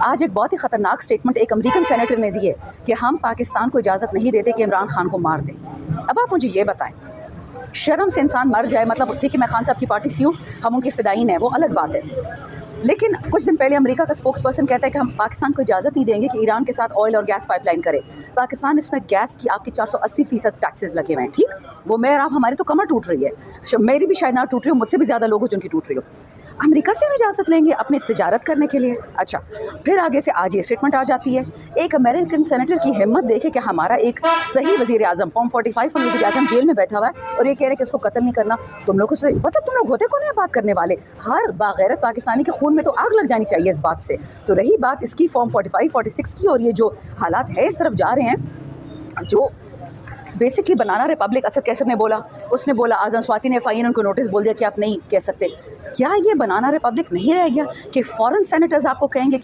آج ایک بہت ہی خطرناک اسٹیٹمنٹ ایک امریکن سینیٹر نے دی ہے کہ ہم پاکستان کو اجازت نہیں دیتے کہ عمران خان کو مار دیں. اب آپ مجھے یہ بتائیں، شرم سے انسان مر جائے، مطلب ٹھیک ہے میں خان صاحب کی پارٹی سے ہوں، ہم ان کے فدائین ہیں، وہ الگ بات ہے، لیکن کچھ دن پہلے امریکہ کا سپوکس پرسن کہتا ہے کہ ہم پاکستان کو اجازت نہیں دیں گے کہ ایران کے ساتھ آئل اور گیس پائپ لائن کرے. پاکستان اس میں گیس کی آپ کی 480% ٹیکسز لگے ہوئے ہیں. ٹھیک، وہ میں اور آپ ہماری تو کمر ٹوٹ رہی ہے، میری بھی شاید نہ ٹوٹ رہی ہو، مجھ سے بھی زیادہ لوگ ہو جن کی ٹوٹ رہی ہو. امریکہ سے ہم اجازت لیں گے اپنی تجارت کرنے کے لیے؟ اچھا، پھر آگے سے آج یہ اسٹیٹمنٹ آ جاتی ہے، ایک امریکن سینیٹر کی ہمت دیکھے کہ ہمارا ایک صحیح وزیر اعظم فارم 45 وزیر اعظم جیل میں بیٹھا ہوا ہے اور یہ کہہ رہے کہ اس کو قتل نہیں کرنا. تم لوگوں سے مطلب تم لوگ ہوتے کون ہیں بات کرنے والے؟ ہر باغیرت پاکستانی کے خون میں تو آگ لگ جانی چاہیے اس بات سے. تو رہی بات اس کی فارم 45 46 کی، اور یہ جو حالات ہے اس طرف جا رہے ہیں، جو بیسکلی بنانا ریپبلک اسد کیسر نے بولا، اس نے بولا اعظم سواتی نے FIA نے ان کو نوٹس بول دیا کہ آپ نہیں کہہ سکتے. کیا یہ بنانا ریپبلک نہیں رہ گیا کہ فورن سینیٹرز آپ کو کہیں گے کہ